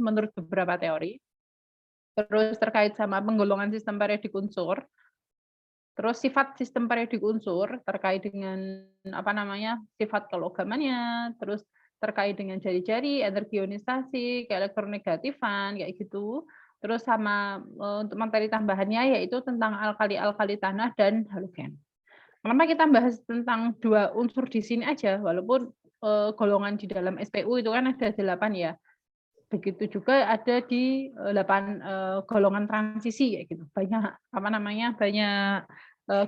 menurut beberapa teori. Terus terkait sama penggolongan sistem periodik unsur, terus sifat sistem periodik unsur terkait dengan, apa namanya, sifat kelogamannya, terus terkait dengan jari-jari, energi ionisasi, keelektronegatifan, kayak gitu. Terus sama, untuk materi tambahannya yaitu tentang alkali-alkali tanah dan halogen. Kenapa kita bahas tentang 2 unsur di sini aja, walaupun, golongan di dalam SPU itu kan ada 8 ya. Begitu juga ada di, 8, golongan transisi kayak gitu. Banyak, apa namanya, banyak,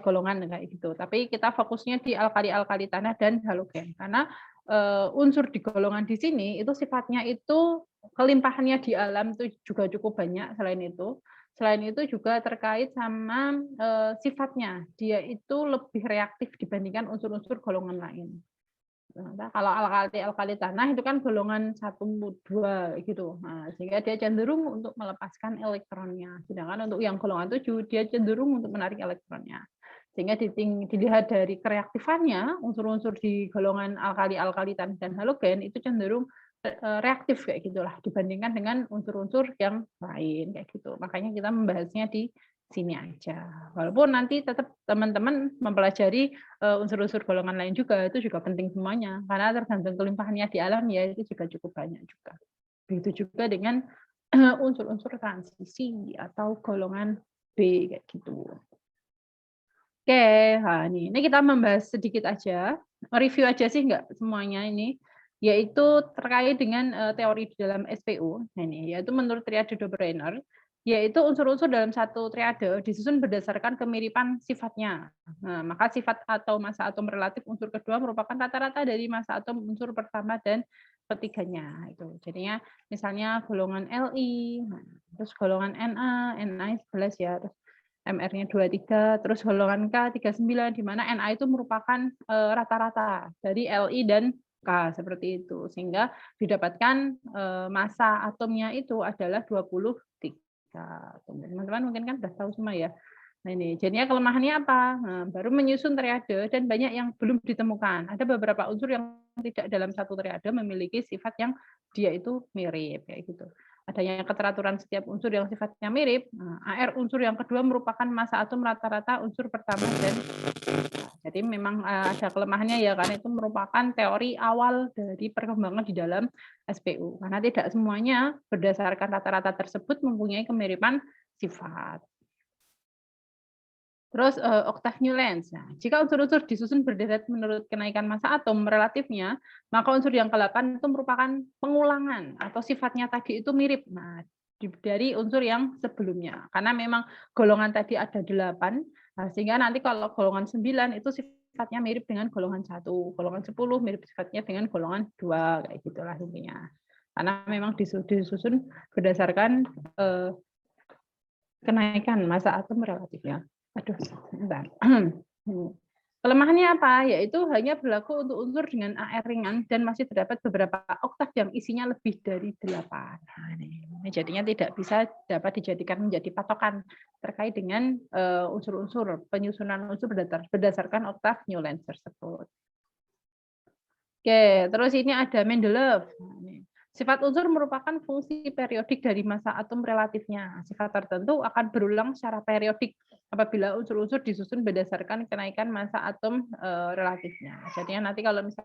golongan kayak gitu. Tapi kita fokusnya di alkali-alkali tanah dan halogen. Karena, unsur di golongan di sini itu sifatnya itu kelimpahannya di alam itu juga cukup banyak selain itu. Selain itu juga terkait sama, sifatnya, dia itu lebih reaktif dibandingkan unsur-unsur golongan lain. Nah, kalau alkali tanah itu kan golongan 1, 2 gitu. Nah, sehingga dia cenderung untuk melepaskan elektronnya. Sedangkan untuk yang golongan 7 dia cenderung untuk menarik elektronnya. Sehingga dilihat dari kereaktifannya, unsur-unsur di golongan alkali tanah dan halogen itu cenderung reaktif kayak gitulah dibandingkan dengan unsur-unsur yang lain kayak gitu. Makanya kita membahasnya di sini aja. Walaupun nanti tetap teman-teman mempelajari unsur-unsur golongan lain juga, itu juga penting semuanya, karena tergantung kelimpahannya di alam ya, itu juga cukup banyak juga. Begitu juga dengan unsur-unsur transisi atau golongan B, kayak gitu. Oke, nah ini kita membahas sedikit aja, review aja sih nggak semuanya ini, yaitu terkait dengan, teori di dalam SPU. Nah ini, yaitu menurut triade Dobereiner, yaitu unsur-unsur dalam satu triade disusun berdasarkan kemiripan sifatnya. Nah, maka sifat atau massa atom relatif unsur kedua merupakan rata-rata dari massa atom unsur pertama dan ketiganya, itu. Jadinya misalnya golongan Li, nah, terus golongan Na 11 ya, terus MR-nya 23, terus golongan K 39, di mana Na itu merupakan, rata-rata dari Li dan K, seperti itu. Sehingga didapatkan, massa atomnya itu adalah 23. Teman-teman mungkin kan sudah tahu semua ya. Nah ini, jadinya kelemahannya apa? Nah, baru menyusun triade dan banyak yang belum ditemukan. Ada beberapa unsur yang tidak dalam satu triade memiliki sifat yang dia itu mirip, kayak gitu. Adanya keteraturan setiap unsur yang sifatnya mirip. Nah, AR unsur yang kedua merupakan massa atom rata-rata unsur pertama dan jadi memang ada kelemahannya ya karena itu merupakan teori awal dari perkembangan di dalam SPU. Karena tidak semuanya berdasarkan rata-rata tersebut mempunyai kemiripan sifat. Terus, Octave Newlands. Nah, jika unsur-unsur disusun berderet menurut kenaikan massa atom relatifnya, maka unsur yang ke-8 itu merupakan pengulangan atau sifatnya tadi itu mirip. Nah, dari unsur yang sebelumnya. Karena memang golongan tadi ada 8, nah sehingga nanti kalau golongan 9 itu sifatnya mirip dengan golongan 1, golongan 10 mirip sifatnya dengan golongan 2, kayak gitulah intinya. Karena memang disusun berdasarkan, kenaikan massa atom relatifnya. Aduh, sebentar. Kelemahannya apa? Yaitu hanya berlaku untuk unsur dengan AR ringan dan masih terdapat beberapa oktav yang isinya lebih dari 8. Nah, ini jadinya tidak bisa dapat dijadikan menjadi patokan terkait dengan unsur-unsur, penyusunan unsur berdasarkan oktav Newlands tersebut. Oke, terus ini ada Mendeleev. Nah, ini. Sifat unsur merupakan fungsi periodik dari massa atom relatifnya. Sifat tertentu akan berulang secara periodik apabila unsur-unsur disusun berdasarkan kenaikan massa atom relatifnya. Jadi nanti kalau misalnya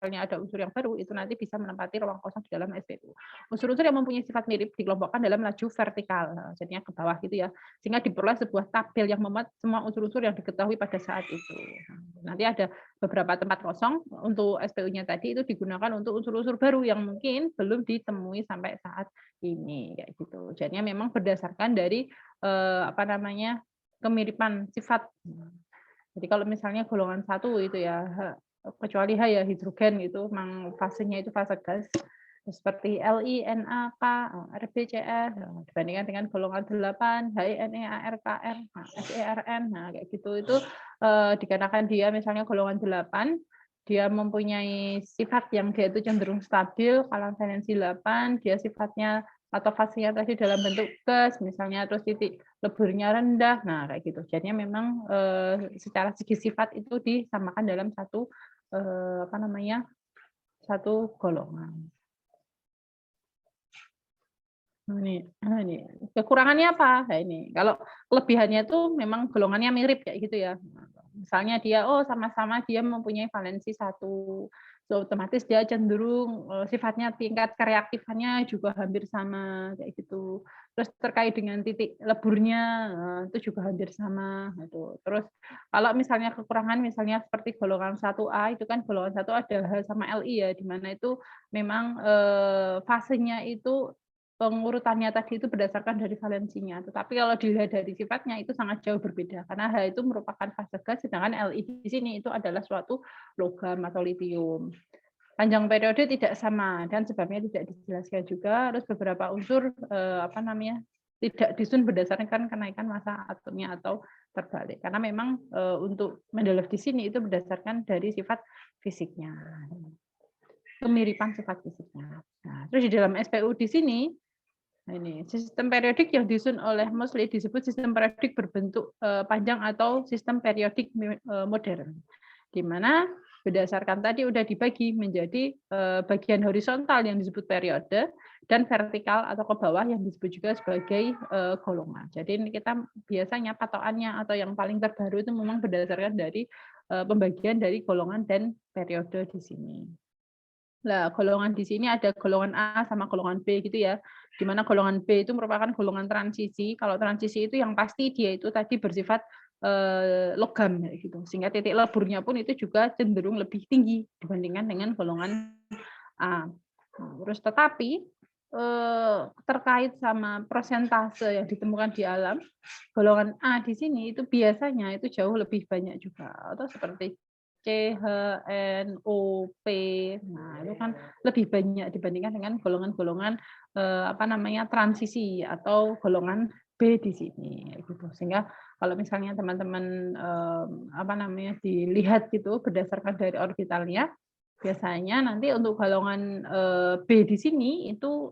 ada unsur yang baru, itu nanti bisa menempati ruang kosong di dalam SPU. Unsur-unsur yang mempunyai sifat mirip dikelompokkan dalam laju vertikal, jadinya ke bawah gitu ya, sehingga diperoleh sebuah tabel yang memuat semua unsur-unsur yang diketahui pada saat itu. Nanti ada beberapa tempat kosong untuk SPU-nya tadi itu digunakan untuk unsur-unsur baru yang mungkin belum ditemui sampai saat ini, kayak gitu. Jadinya memang berdasarkan dari apa namanya kemiripan sifat. Jadi kalau misalnya golongan 1 itu ya, kecuali H ya hidrogen gitu, memang fasenya itu fase gas. Seperti Li, Na, K, RbCl, dibandingkan dengan golongan 8, HINe, AR, Kr, FeRn, nah kayak gitu itu dikarenakan dia misalnya golongan 8, dia mempunyai sifat yang dia itu cenderung stabil, kalau valensi 8, dia sifatnya atau fasenya tadi dalam bentuk gas, misalnya terus titik leburnya rendah, nah kayak gitu. Jadinya memang secara segi sifat itu disamakan dalam satu apa namanya satu golongan. Ini kekurangannya apa? Nah ini, kalau kelebihannya tuh memang golongannya mirip kayak gitu ya. Misalnya dia, oh sama-sama dia mempunyai valensi 1, so otomatis dia cenderung, sifatnya tingkat kereaktifannya juga hampir sama, kayak gitu. Terus terkait dengan titik leburnya, itu juga hampir sama, gitu. Terus kalau misalnya kekurangan, misalnya seperti golongan 1A, itu kan golongan 1 ada H sama Li ya, di mana itu memang, fasenya itu pengurutannya tadi itu berdasarkan dari valensinya, tetapi kalau dilihat dari sifatnya itu sangat jauh berbeda, karena H itu merupakan fase gas, sedangkan Li di sini itu adalah suatu logam atau litium. Panjang periode tidak sama dan sebabnya tidak dijelaskan juga, terus beberapa unsur tidak disusun berdasarkan kenaikan massa atomnya atau terbalik, karena memang untuk Mendeleev di sini itu berdasarkan dari sifat fisiknya, kemiripan sifat fisiknya. Nah, terus di dalam SPU di sini, nah ini sistem periodik yang disusun oleh Moseley disebut sistem periodik berbentuk panjang atau sistem periodik modern, di mana berdasarkan tadi udah dibagi menjadi bagian horizontal yang disebut periode dan vertikal atau ke bawah yang disebut juga sebagai golongan. Jadi ini kita biasanya patokannya atau yang paling terbaru itu memang berdasarkan dari pembagian dari golongan dan periode di sini. Nah, golongan di sini ada golongan A sama golongan B gitu ya. Di mana golongan B itu merupakan golongan transisi. Kalau transisi itu yang pasti dia itu tadi bersifat logam gitu. Sehingga titik leburnya pun itu juga cenderung lebih tinggi dibandingkan dengan golongan A. Terus tetapi terkait sama persentase yang ditemukan di alam, golongan A di sini itu biasanya itu jauh lebih banyak juga. Atau seperti C, H, N, O, P. Nah, itu kan lebih banyak dibandingkan dengan golongan-golongan transisi atau golongan B di sini gitu. Sehingga kalau misalnya teman-teman dilihat gitu berdasarkan dari orbitalnya, biasanya nanti untuk golongan B di sini itu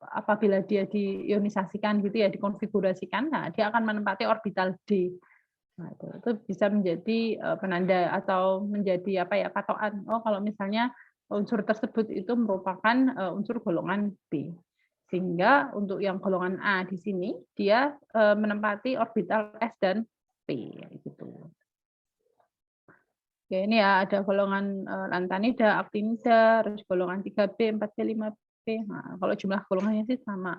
apabila dia diionisasikan gitu ya, dikonfigurasikan, nah dia akan menempati orbital D. Nah, itu bisa menjadi penanda atau menjadi patokan. Oh, kalau misalnya unsur tersebut itu merupakan unsur golongan B. Sehingga untuk yang golongan A di sini dia menempati orbital S dan P gitu. Ya, ini ya ada golongan lantanida, actinida, terus golongan 3B, 4B, 5B. Nah, kalau jumlah golongannya sih sama.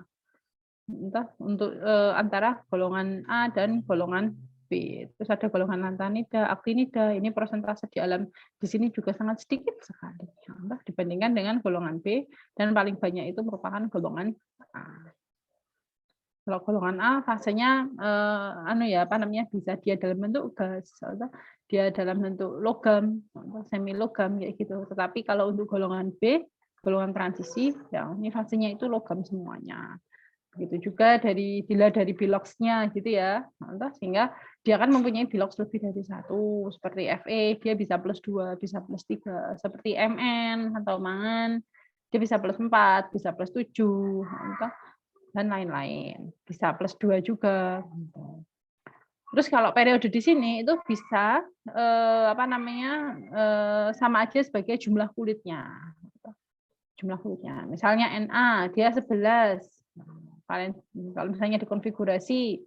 Entah untuk antara golongan A dan golongan B. Terus ada golongan lantanida, actinida, ini persentase di alam di sini juga sangat sedikit sekali. Entah dibandingkan dengan golongan B dan paling banyak itu merupakan golongan A. Kalau golongan A fasenya bisa dia dalam bentuk gas, atau dia dalam bentuk logam, semi logam kayak gitu. Tetapi kalau untuk golongan B, golongan transisi, ya ini fasenya itu logam semuanya. Begitu juga dilihat dari biloxnya gitu ya, sehingga dia akan mempunyai bilox lebih dari 1, seperti Fe dia bisa +2, bisa +3, seperti Mn atau mangan dia bisa +4, bisa +7, dan lain-lain, bisa +2 juga. Terus kalau periode di sini itu bisa sama aja sebagai jumlah kulitnya. Jumlah kulitnya. Misalnya Na dia 11. Kalau misalnya dikonfigurasi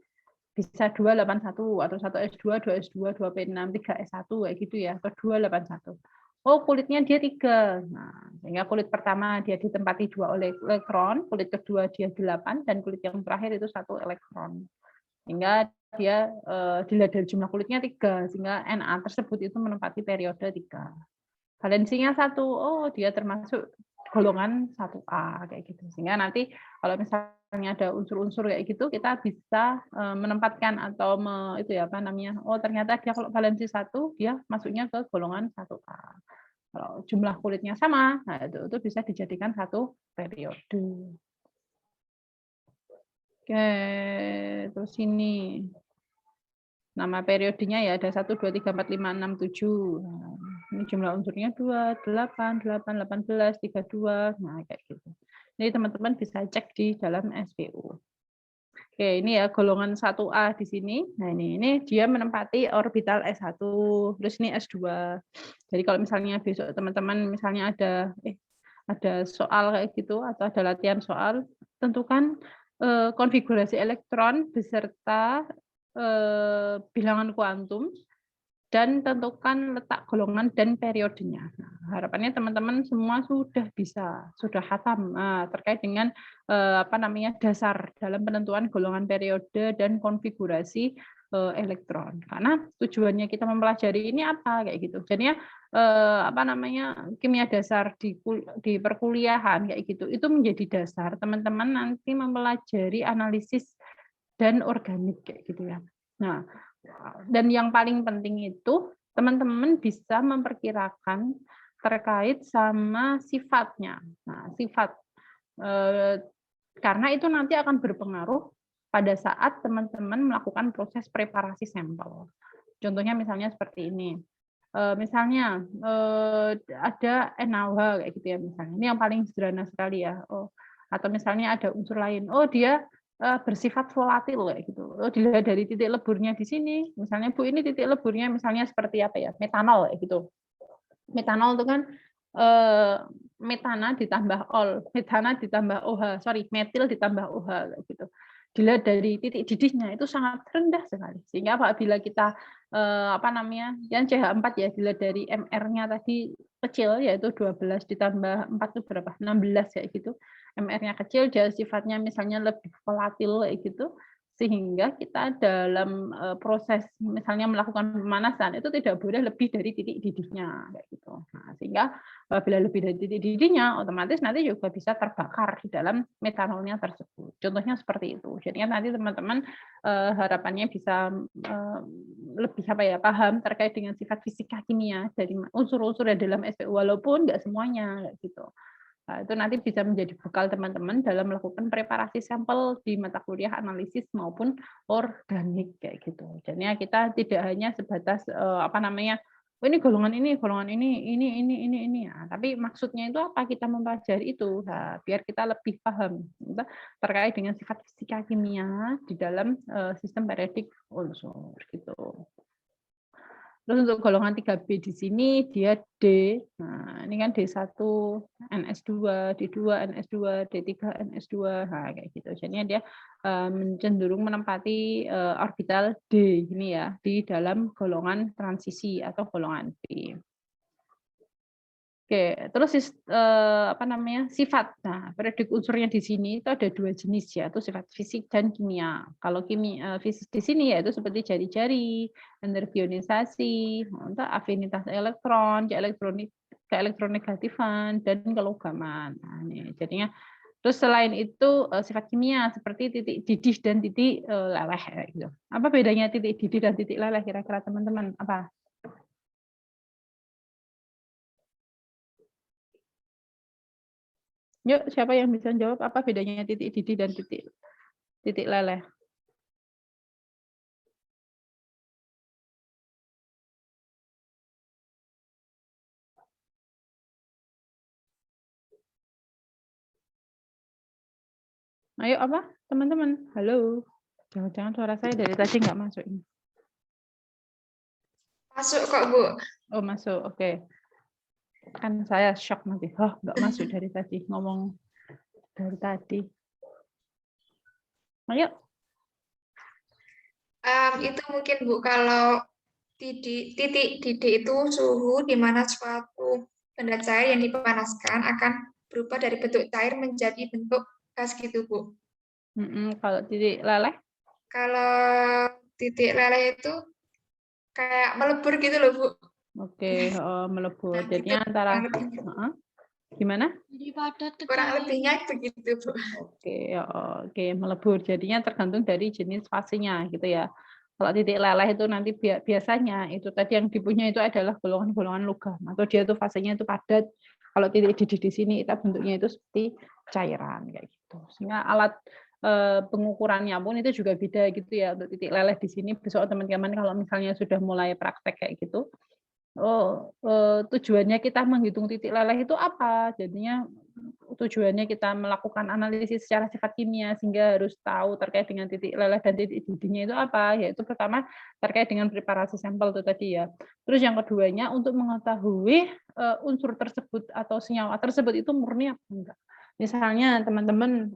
bisa 281 atau 1S2, 2S2, 2P6, 3S1 kayak gitu ya, atau 281. Oh, kulitnya dia 3. Nah, sehingga kulit pertama dia ditempati 2 elektron, kulit kedua dia 8 dan kulit yang terakhir itu 1 elektron. Sehingga dia dilihat dari jumlah kulitnya 3, sehingga Na tersebut itu menempati periode 3. Valensinya 1, oh dia termasuk golongan 1A kayak gitu. Sehingga nanti kalau misalnya ada unsur-unsur kayak gitu, kita bisa menempatkan atau oh ternyata dia kalau valensi 1 dia masuknya ke golongan 1A. Kalau jumlah kulitnya sama, nah itu bisa dijadikan satu periode. Oke, terus ini nama periodenya ya ada 1, 2, 3, 4, 5, 6, 7. Nah, ini jumlah unsurnya 2, 8, 8, 18, 32. Nah, kayak gitu. Jadi teman-teman bisa cek di dalam SPU. Oke, ini ya golongan 1A di sini. Nah, ini dia menempati orbital S1. Terus ini S2. Jadi kalau misalnya besok teman-teman misalnya ada soal kayak gitu atau ada latihan soal, tentukan, konfigurasi elektron beserta, bilangan kuantum dan tentukan letak golongan dan periodenya. Nah, harapannya teman-teman semua sudah hatam, terkait dengan, dasar dalam penentuan golongan periode dan konfigurasi, elektron. Karena tujuannya kita mempelajari ini apa, kayak gitu. Jadinya, kimia dasar di perkuliahan kayak gitu, itu menjadi dasar teman-teman nanti mempelajari analisis dan organik kayak gitu ya. Nah, dan yang paling penting itu teman-teman bisa memperkirakan terkait sama sifatnya. Nah, sifat, karena itu nanti akan berpengaruh pada saat teman-teman melakukan proses preparasi sampel. Contohnya misalnya seperti ini, misalnya, ada NaOH kayak gitu ya misalnya, ini yang paling sederhana sekali ya, atau misalnya ada unsur lain, dia bersifat volatil kayak gitu. Dilihat dari titik leburnya di sini, misalnya Bu ini titik leburnya misalnya seperti apa ya, metanol kayak gitu. Metanol itu kan metana ditambah metana ditambah metil ditambah OH kayak gitu. Dilihat dari titik didihnya itu sangat rendah sekali. Sehingga apabila kita yang CH4 ya dilihat dari MR-nya tadi kecil yaitu 12 ditambah 4 itu berapa? 16 kayak gitu. MR-nya kecil, dia sifatnya misalnya lebih volatil kayak gitu, sehingga kita dalam proses misalnya melakukan pemanasan itu tidak boleh lebih dari titik didihnya kayak gitu. Nah, sehingga apabila lebih dari titik didihnya otomatis nanti juga bisa terbakar di dalam metanolnya tersebut. Contohnya seperti itu. Jadi nanti teman-teman harapannya bisa lebih paham terkait dengan sifat fisika kimia dari unsur-unsur yang dalam SPU walaupun nggak semuanya kayak gitu. Nah, itu nanti bisa menjadi bekal teman-teman dalam melakukan preparasi sampel di mata kuliah analisis maupun organik kayak gitu. Jadinya kita tidak hanya sebatas ini golongan ini, ini. Nah, tapi maksudnya itu apa kita mempelajari itu? Nah, biar kita lebih paham terkait dengan sifat fisika kimia di dalam sistem periodik unsur gitu. Terus untuk golongan 3B di sini dia D. Nah, ini kan D1 NS2, D2 NS2, D3 NS2. Nah, kayak gitu. Jadinya dia cenderung menempati orbital D ini ya di dalam golongan transisi atau golongan B. Oke, terus sifat. Nah, periodik unsurnya di sini itu ada 2 jenis ya, itu sifat fisik dan kimia. Kalau fisik di sini yaitu seperti jari-jari, energionisasi, untuk afinitas elektron, keelektronegatifan dan kelogaman. Nah, ini jadinya terus selain itu sifat kimia seperti titik didih dan titik leleh gitu. Apa bedanya titik didih dan titik leleh kira-kira teman-teman? Apa? Yuk, siapa yang bisa jawab apa bedanya titik didih dan titik leleh? Ayo apa, teman-teman? Halo. Jangan-jangan suara saya dari tadi nggak masuk ini. Masuk kok, Bu. Oh, masuk. Oke. Kan saya shock nanti. Oh, nggak masuk dari tadi. Ngomong dari tadi. Ayo. Itu mungkin, Bu, kalau titik didih itu suhu di mana suatu benda cair yang dipanaskan akan berubah dari bentuk cair menjadi bentuk gas gitu, Bu. Kalau titik leleh? Kalau titik leleh itu kayak melebur gitu loh, Bu. Oke, melebur. Nah, gitu, Jadinya antara gimana? Jadi padat kurang lebihnya begitu, Bu. Oke, melebur. Jadinya tergantung dari jenis fasenya gitu ya. Kalau titik leleh itu nanti biasanya itu tadi yang dipunya itu adalah golongan-golongan logam atau dia itu fasenya itu padat. Kalau titik didih di sini itu bentuknya itu seperti cairan kayak gitu. Sehingga alat pengukurannya pun itu juga beda gitu ya. Untuk titik leleh di sini besok teman-teman kalau misalnya sudah mulai praktek kayak gitu, tujuannya kita menghitung titik leleh itu apa? Jadinya tujuannya kita melakukan analisis secara sifat kimia sehingga harus tahu terkait dengan titik leleh dan titik didihnya itu apa. Yaitu pertama terkait dengan preparasi sampel itu tadi ya. Terus yang keduanya untuk mengetahui unsur tersebut atau senyawa tersebut itu murni apa enggak. Misalnya teman-teman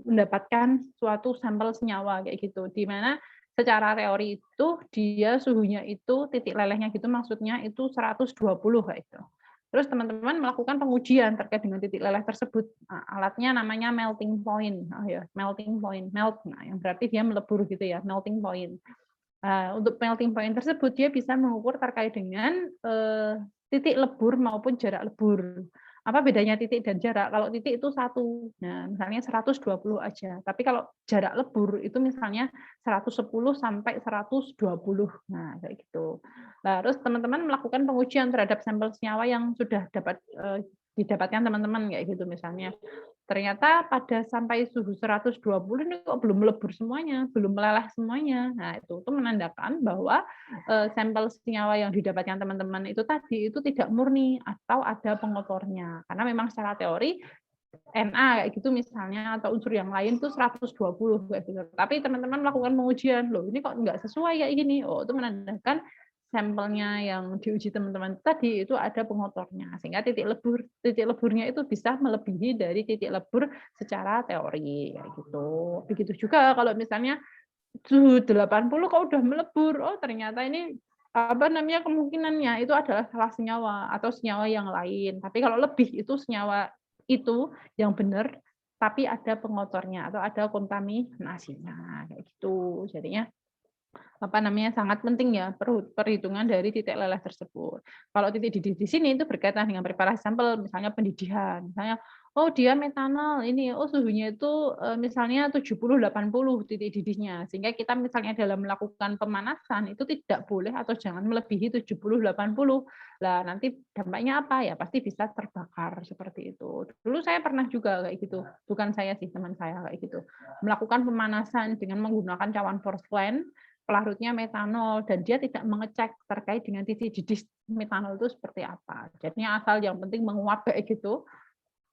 mendapatkan suatu sampel senyawa kayak gitu, di mana secara teori itu dia suhunya itu titik lelehnya gitu maksudnya itu 120 kayak gitu. Terus teman-teman melakukan pengujian terkait dengan titik leleh tersebut. Nah, alatnya namanya melting point. Oh ya, melting point, melt. Nah, yang berarti dia melebur gitu ya, melting point. Untuk melting point tersebut dia bisa mengukur terkait dengan titik lebur maupun jarak lebur. Apa bedanya titik dan jarak? Kalau titik itu 1, nah misalnya 120 aja. Tapi kalau jarak lebur itu misalnya 110 sampai 120. Nah, kayak gitu. Nah, terus teman-teman melakukan pengujian terhadap sampel senyawa yang sudah didapatkan teman-teman kayak gitu misalnya. Ternyata pada sampai suhu 120 ini kok belum melebur semuanya, belum meleleh semuanya. Nah, itu menandakan bahwa sampel senyawa yang didapatkan teman-teman itu tadi itu tidak murni atau ada pengotornya. Karena memang secara teori Na kayak gitu misalnya atau unsur yang lain tuh 120 kayak gitu. Tapi teman-teman melakukan pengujian, loh ini kok nggak sesuai kayak gini. Oh, itu menandakan sampelnya yang diuji teman-teman tadi itu ada pengotornya. Sehingga titik leburnya itu bisa melebihi dari titik lebur secara teori kayak gitu. Begitu juga kalau misalnya suhu 80 kok udah melebur. Oh, ternyata ini apa namanya kemungkinannya itu adalah salah senyawa atau senyawa yang lain. Tapi kalau lebih itu senyawa itu yang benar tapi ada pengotornya atau ada kontaminasinya kayak gitu. Jadinya apa namanya sangat penting ya perhitungan dari titik leleh tersebut. Kalau titik didih di sini itu berkaitan dengan preparasi sampel, misalnya pendidihan, misalnya oh dia metanol ini, oh suhunya itu misalnya 70-80 titik didihnya, sehingga kita misalnya dalam melakukan pemanasan itu tidak boleh atau jangan melebihi 70-80. Lah nanti dampaknya apa ya? Pasti bisa terbakar seperti itu. Dulu saya pernah juga kayak gitu, bukan saya sih teman saya kayak gitu, melakukan pemanasan dengan menggunakan cawan porselen pelarutnya metanol dan dia tidak mengecek terkait dengan titik didih metanol itu seperti apa. Jadinya asal yang penting menguap kayak gitu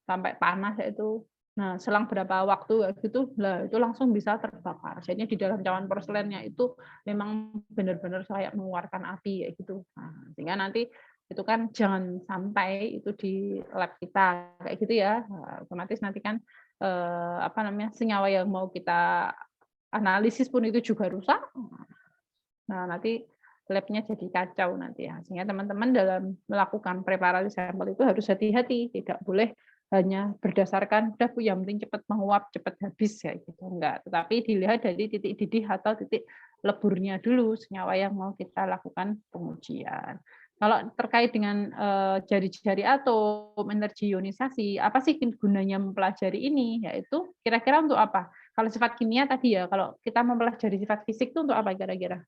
sampai panas itu. Nah, selang berapa waktu kayak gitu, lah itu langsung bisa terbakar. Jadinya di dalam cawan porselennya itu memang benar-benar kayak mengeluarkan api kayak gitu. Nah, sehingga nanti itu kan jangan sampai itu di lab kita kayak gitu ya. Nah, otomatis nanti kan apa namanya senyawa yang mau kita analisis pun itu juga rusak. Nah, nanti labnya jadi kacau nanti ya. Sehingga teman-teman dalam melakukan preparasi sampel itu harus hati-hati, tidak boleh hanya berdasarkan udah Bu yang penting cepat menguap, cepat habis ya gitu. Enggak, tetapi dilihat dari titik didih atau titik leburnya dulu senyawa yang mau kita lakukan pengujian. Kalau terkait dengan jari-jari atom, energi ionisasi, apa sih gunanya mempelajari ini? Yaitu kira-kira untuk apa? Kalau sifat kimia tadi ya, kalau kita mempelajari sifat fisik itu untuk apa kira-kira?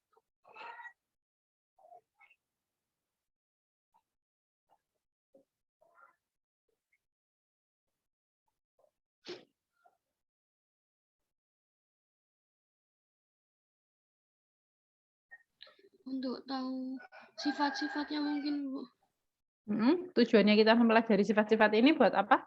Untuk tahu sifat-sifatnya mungkin, Bu. Tujuannya kita mempelajari sifat-sifat ini buat apa?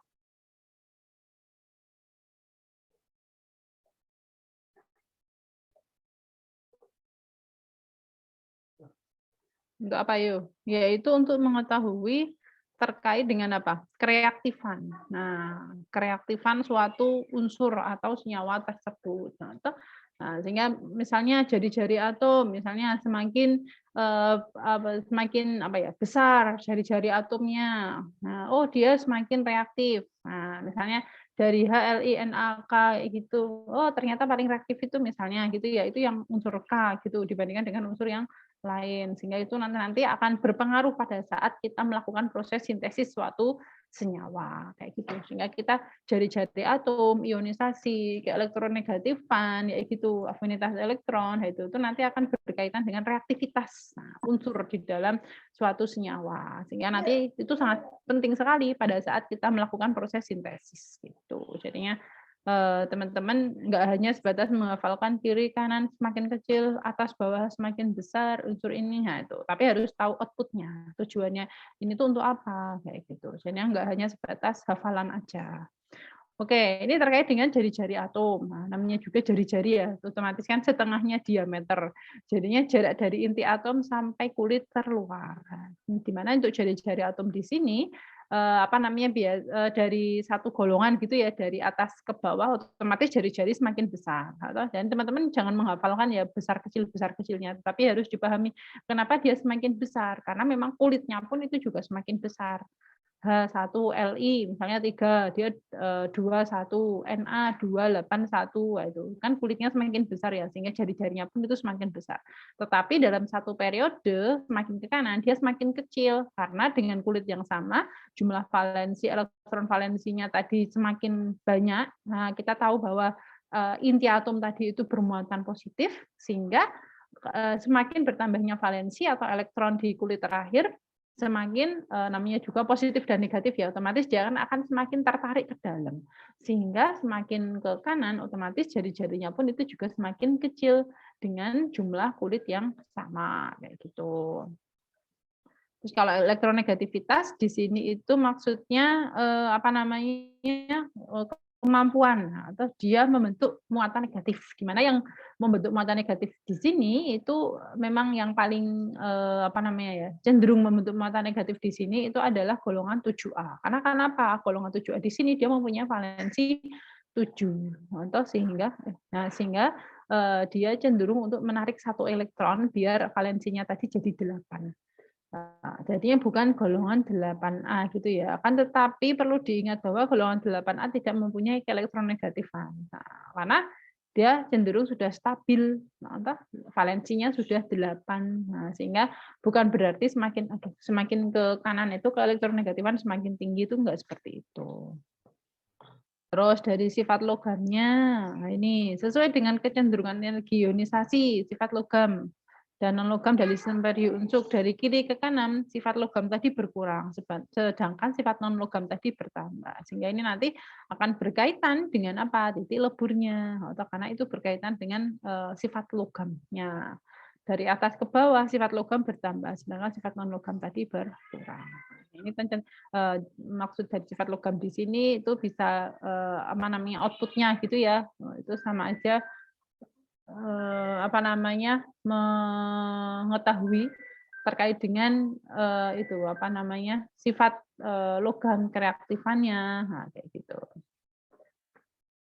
Untuk apa yuk? Yaitu untuk mengetahui terkait dengan apa? Kereaktifan. Nah, kereaktifan suatu unsur atau senyawa tersebut. Sehingga misalnya jari-jari atom, misalnya semakin semakin apa ya besar jari-jari atomnya. Nah, oh dia semakin reaktif. Nah, misalnya dari HLINAK gitu. Oh, ternyata paling reaktif itu misalnya gitu ya, itu yang unsur K gitu dibandingkan dengan unsur yang lain, sehingga itu nanti akan berpengaruh pada saat kita melakukan proses sintesis suatu senyawa kayak gitu, sehingga kita jari-jari atom, ionisasi, elektronegatifan, ya gitu, afinitas elektron, itu nanti akan berkaitan dengan reaktivitas unsur di dalam suatu senyawa, sehingga nanti itu sangat penting sekali pada saat kita melakukan proses sintesis gitu. Jadinya teman-teman nggak hanya sebatas menghafalkan kiri kanan semakin kecil, atas bawah semakin besar unsur ini, nah itu, tapi harus tahu outputnya, tujuannya ini tuh untuk apa kayak gitu. Jadi nggak hanya sebatas hafalan aja. Oke, ini terkait dengan jari-jari atom. Nah, namanya juga jari-jari ya, otomatis kan setengahnya diameter. Jadinya jarak dari inti atom sampai kulit terluar. Di mana untuk jari-jari atom di sini apa namanya, dari satu golongan gitu ya, dari atas ke bawah otomatis jari-jari semakin besar. Dan teman-teman jangan menghafalkan ya besar kecilnya, tapi harus dipahami kenapa dia semakin besar, karena memang kulitnya pun itu juga semakin besar. H1Li misalnya 3, dia 21, Na 281, itu kan kulitnya semakin besar ya, sehingga jari-jarinya pun itu semakin besar. Tetapi dalam satu periode semakin ke kanan dia semakin kecil, karena dengan kulit yang sama jumlah valensi elektron valensinya tadi semakin banyak. Nah, kita tahu bahwa inti atom tadi itu bermuatan positif, sehingga semakin bertambahnya valensi atau elektron di kulit terakhir, semakin namanya juga positif dan negatif ya, otomatis dia akan semakin tertarik ke dalam. Sehingga semakin ke kanan, otomatis jari-jarinya pun itu juga semakin kecil dengan jumlah kulit yang sama kayak gitu. Terus kalau elektronegativitas di sini itu maksudnya apa namanya, kemampuan atau dia membentuk muatan negatif. Gimana yang membentuk muatan negatif di sini itu memang yang paling apa namanya ya, cenderung membentuk muatan negatif di sini itu adalah golongan 7A. Karena kenapa? Golongan 7A di sini dia mempunyai valensi 7 atau sehingga dia cenderung untuk menarik satu elektron biar valensinya tadi jadi 8. Nah, jadinya bukan golongan 8A gitu ya. Akan tetapi perlu diingat bahwa golongan 8A tidak mempunyai elektronegatifan. Nah, karena dia cenderung sudah stabil, valensinya sudah 8. Nah, sehingga bukan berarti semakin ke kanan itu ke elektronegatifan semakin tinggi, itu enggak seperti itu. Terus dari sifat logamnya, nah ini sesuai dengan kecenderungan energi ionisasi sifat logam dan non-logam dari sistem periunsuk dari kiri ke kanan, sifat logam tadi berkurang, sedangkan sifat non-logam tadi bertambah. Sehingga ini nanti akan berkaitan dengan apa? Titik leburnya, atau karena itu berkaitan dengan sifat logamnya. Dari atas ke bawah sifat logam bertambah, sedangkan sifat non-logam tadi berkurang. Ini maksud dari sifat logam di sini itu bisa apa namanya outputnya gitu ya, itu sama aja apa namanya, mengetahui terkait dengan itu apa namanya, sifat logam kereaktifannya, nah, kayak gitu.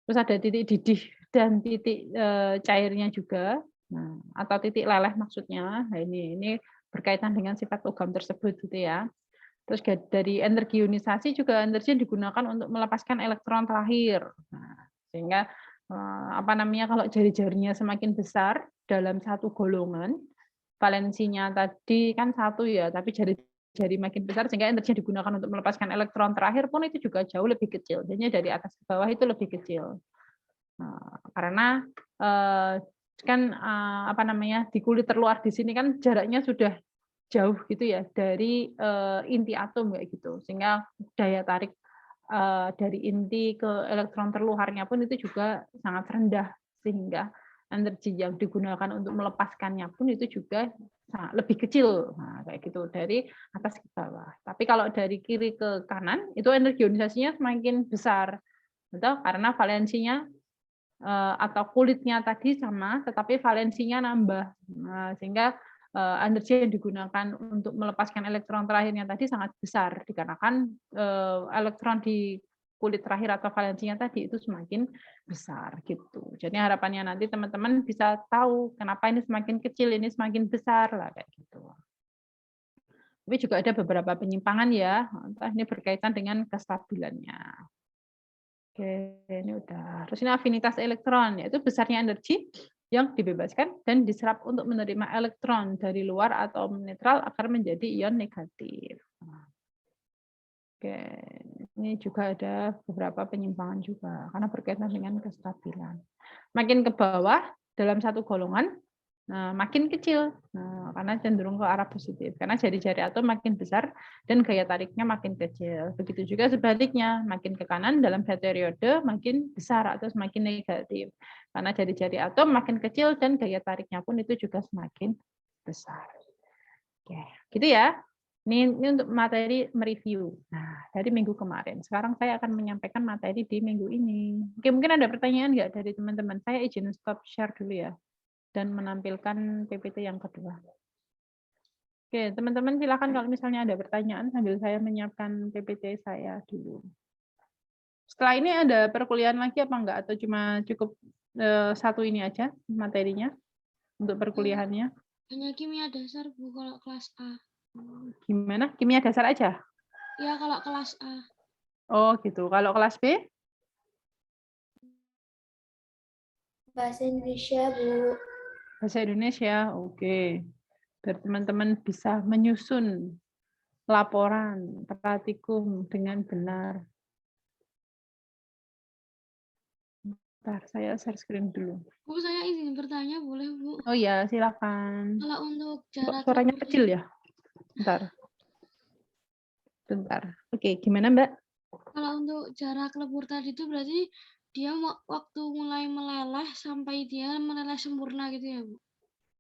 Terus ada titik didih dan titik cairnya juga, nah, atau titik leleh maksudnya. Nah, ini berkaitan dengan sifat logam tersebut gitu ya. Terus dari energi ionisasi juga energi digunakan untuk melepaskan elektron terakhir. Nah, sehingga apa namanya, kalau jari-jarinya semakin besar dalam satu golongan, valensinya tadi kan 1 ya, tapi jari makin besar sehingga energi yang digunakan untuk melepaskan elektron terakhir pun itu juga jauh lebih kecil. Jadinya dari atas ke bawah itu lebih kecil. Nah, karena kan apa namanya, di kulit terluar di sini kan jaraknya sudah jauh gitu ya dari inti atom kayak gitu, sehingga daya tarik dari inti ke elektron terluarnya pun itu juga sangat rendah, sehingga energi yang digunakan untuk melepaskannya pun itu juga lebih kecil. Nah, kayak gitu dari atas ke bawah. Tapi kalau dari kiri ke kanan itu energi ionisasinya semakin besar, betul? Karena valensinya atau kulitnya tadi sama, tetapi valensinya nambah. Nah, sehingga energi yang digunakan untuk melepaskan elektron terakhirnya tadi sangat besar, dikarenakan elektron di kulit terakhir atau valensinya tadi itu semakin besar gitu. Jadi harapannya nanti teman-teman bisa tahu kenapa ini semakin kecil, ini semakin besar lah kayak gitu. Tapi juga ada beberapa penyimpangan ya, entah ini berkaitan dengan kestabilannya. Oke, ini udah. Terus ini afinitas elektron, yaitu besarnya energi yang dibebaskan dan diserap untuk menerima elektron dari luar atau netral agar menjadi ion negatif. Oke, ini juga ada beberapa penyimpangan juga karena berkaitan dengan kestabilan. Makin ke bawah dalam satu golongan, nah, makin kecil, nah, karena cenderung ke arah positif. Karena jari-jari atom makin besar dan gaya tariknya makin kecil. Begitu juga sebaliknya, makin ke kanan dalam satu periode makin besar atau semakin negatif. Karena jari-jari atom makin kecil dan gaya tariknya pun itu juga semakin besar. Oke, gitu ya. Ini untuk materi mereview. Nah, dari minggu kemarin. Sekarang saya akan menyampaikan materi di minggu ini. Oke, mungkin ada pertanyaan nggak dari teman-teman? Saya izin stop share dulu ya dan menampilkan PPT yang kedua. Oke, Oke, teman-teman silakan kalau misalnya ada pertanyaan sambil saya menyiapkan PPT saya dulu. Setelah ini ada perkuliahan lagi apa enggak? Atau cuma cukup satu ini aja materinya untuk perkuliahannya? Hanya kimia dasar Bu kalau kelas A. Gimana? Kimia dasar aja? Ya kalau kelas A. Oh gitu. Kalau kelas B? Bahasa Indonesia, Bu. Bahasa Indonesia, oke. Biar teman-teman bisa menyusun laporan praktikum dengan benar. Bentar, saya share screen dulu. Bu, saya izin bertanya boleh Bu? Oh iya, silakan. Kalau untuk Kok jarak suaranya lebur kecil ya? Bentar. Oke, gimana Mbak? Kalau untuk jarak lebur tadi itu berarti dia waktu mulai meleleh sampai dia meleleh sempurna gitu ya, Bu?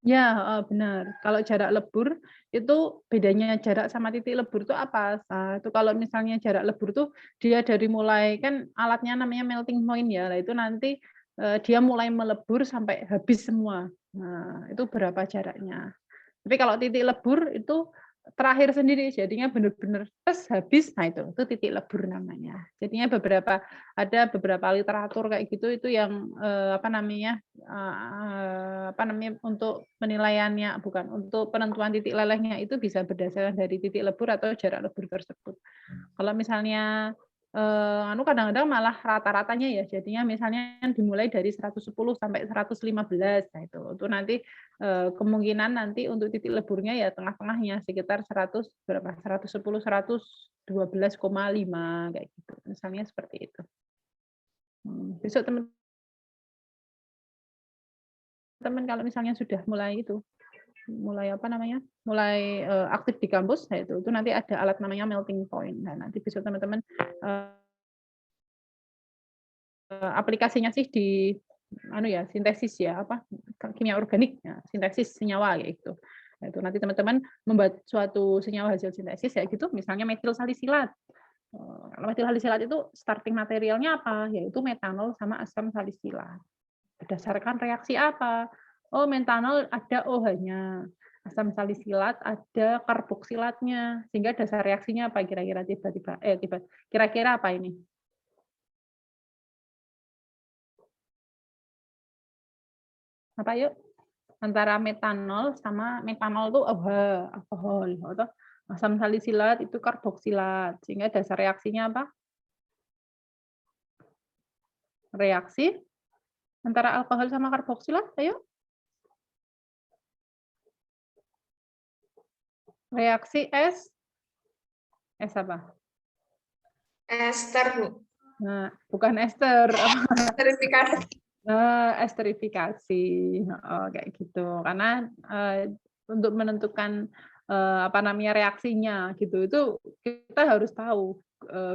Ya, benar. Kalau jarak lebur itu bedanya jarak sama titik lebur itu apa? Nah, itu kalau misalnya jarak lebur tuh dia dari mulai kan alatnya namanya melting point ya. Nah, itu nanti dia mulai melebur sampai habis semua. Nah, itu berapa jaraknya. Tapi kalau titik lebur itu terakhir sendiri, jadinya benar-benar tes habis. Nah, itu titik lebur namanya. Jadinya ada beberapa literatur kayak gitu itu yang apa namanya untuk penilaiannya, bukan untuk penentuan titik lelehnya itu bisa berdasarkan dari titik lebur atau jarak lebur tersebut. Kalau misalnya kadang-kadang malah rata-ratanya ya, jadinya misalnya dimulai dari 110 sampai 115. Nah, itu nanti kemungkinan nanti untuk titik leburnya ya tengah-tengahnya sekitar 100 berapa? 110 112,5 kayak gitu. Misalnya seperti itu. Besok teman-teman kalau misalnya sudah mulai mulai aktif di kampus, nah itu nanti ada alat namanya melting point. Nah, nanti besok teman-teman aplikasinya sih di sintesis ya, kimia organik, ya, sintesis senyawa kayak gitu. Nah, itu nanti teman-teman membuat suatu senyawa hasil sintesis ya gitu, misalnya metil salisilat. Kalau metil salisilat itu starting materialnya apa? Yaitu metanol sama asam salisilat. Berdasarkan reaksi apa? Oh, metanol ada OH-nya. Asam salisilat ada karboksilatnya. Sehingga dasar reaksinya apa kira-kira kira-kira apa ini? Apa yuk? Antara metanol sama metanol itu alkohol, atau asam salisilat itu karboksilat. Sehingga dasar reaksinya apa? Reaksi antara alkohol sama karboksilat, ayo. Reaksi S apa? Ester, Bu. Nah, bukan ester. Verifikasi. Esterifikasi, kayak gitu. Karena untuk menentukan reaksinya gitu, itu kita harus tahu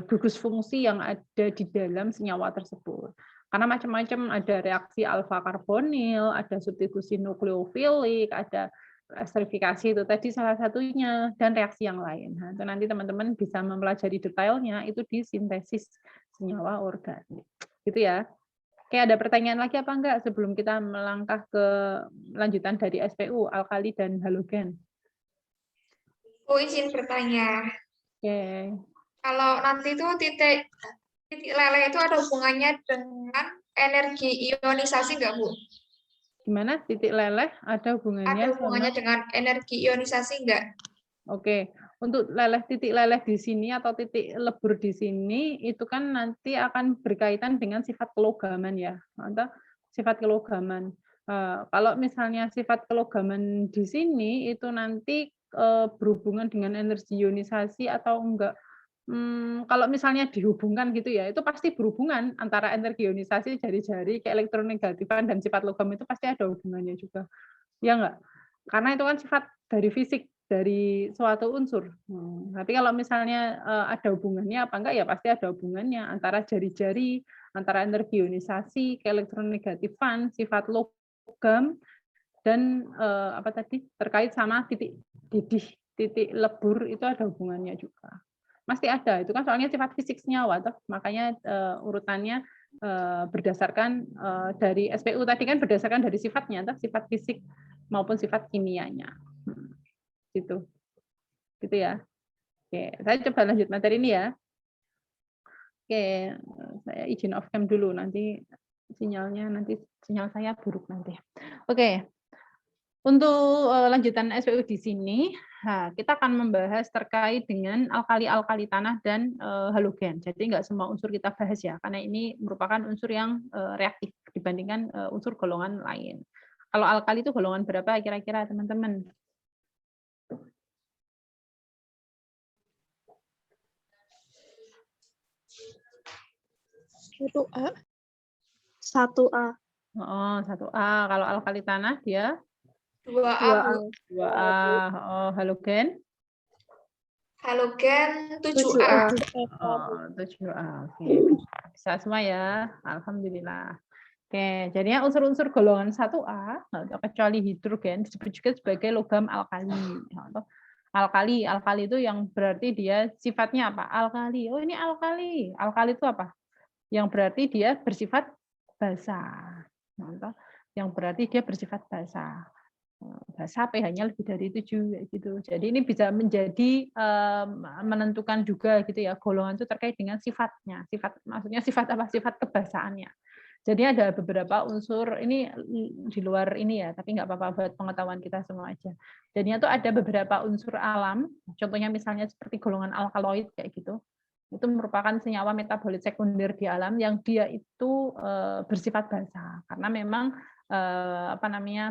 gugus fungsi yang ada di dalam senyawa tersebut. Karena macam-macam, ada reaksi alfa karbonil, ada substitusi nukleofilik, ada esterifikasi itu tadi salah satunya, dan reaksi yang lain. Nah, itu nanti teman-teman bisa mempelajari detailnya itu di sintesis senyawa organik. Gitu ya. Oke, ada pertanyaan lagi apa enggak sebelum kita melangkah ke lanjutan dari SPU, alkali dan halogen? Izin bertanya. Oke. Kalau nanti itu titik leleh itu ada hubungannya dengan energi ionisasi nggak, Bu? Gimana? Titik leleh ada hubungannya Ada hubungannya sama... dengan energi ionisasi nggak? Oke, untuk titik leleh di sini atau titik lebur di sini itu kan nanti akan berkaitan dengan sifat kelogaman ya, atau sifat kelogaman. Kalau misalnya sifat kelogaman di sini itu nanti berhubungan dengan energi ionisasi atau enggak. Kalau misalnya dihubungkan gitu ya, itu pasti berhubungan antara energi ionisasi jari-jari ke elektronegatifan dan sifat logam itu pasti ada hubungannya juga. Ya enggak? Karena itu kan sifat dari fisik dari suatu unsur. Tapi kalau misalnya ada hubungannya apa enggak, ya pasti ada hubungannya antara jari-jari, antara energi ionisasi, keelektronegatifan, sifat logam, dan terkait sama titik didih, titik lebur itu ada hubungannya juga. Pasti ada, itu kan soalnya sifat fisik senyawa, makanya urutannya berdasarkan dari SPU tadi kan berdasarkan dari sifatnya, sifat fisik maupun sifat kimianya. Gitu. gitu ya. Oke, saya coba lanjut materi ini ya. Oke, saya izin off cam dulu, nanti sinyal saya buruk nanti. Oke, untuk lanjutan SPU di sini, kita akan membahas terkait dengan alkali-alkali tanah dan halogen. Jadi nggak semua unsur kita bahas ya, karena ini merupakan unsur yang reaktif dibandingkan unsur golongan lain. Kalau alkali itu golongan berapa kira-kira teman-teman? Satu A. Oh, 1A. Kalau alkali tanah dia 2A, Bu. 2A. Oh, halogen? Halogen 7A. 7A. Oke, bisa semua ya. Alhamdulillah. Oke, jadinya unsur-unsur golongan 1A, kecuali hidrogen, disebut juga sebagai logam alkali. Alkali itu yang berarti dia sifatnya apa? Alkali. Oh, ini alkali. Alkali itu apa? Yang berarti dia bersifat basa. Yang berarti dia bersifat basa. Basa pH-nya lebih dari 7 gitu. Jadi ini bisa menjadi menentukan juga gitu ya, golongan itu terkait dengan sifatnya. Maksudnya sifat apa? Sifat kebasaannya. Jadi ada beberapa unsur ini di luar ini ya, tapi nggak apa-apa buat pengetahuan kita semua aja. Jadinya tuh ada beberapa unsur alam, contohnya misalnya seperti golongan alkaloid kayak gitu. Itu merupakan senyawa metabolit sekunder di alam yang dia itu bersifat basa karena memang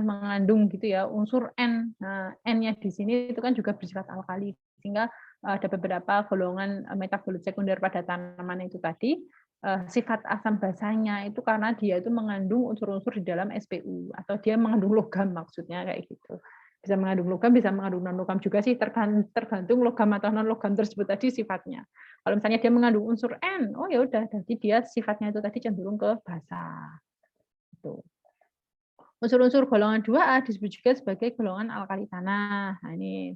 mengandung gitu ya unsur N. Nah, N-nya di sini itu kan juga bersifat alkali sehingga ada beberapa golongan metabolit sekunder pada tanaman itu tadi sifat asam basanya itu karena dia itu mengandung unsur-unsur di dalam SPU atau dia mengandung logam maksudnya kayak gitu. Bisa mengandung logam, bisa mengandung non-logam juga sih, tergantung logam atau non-logam tersebut tadi sifatnya. Kalau misalnya dia mengandung unsur N, oh ya udah, jadi dia sifatnya itu tadi cenderung ke basa. Gitu. Unsur-unsur golongan 2A disebut juga sebagai golongan alkali tanah. Nah, ini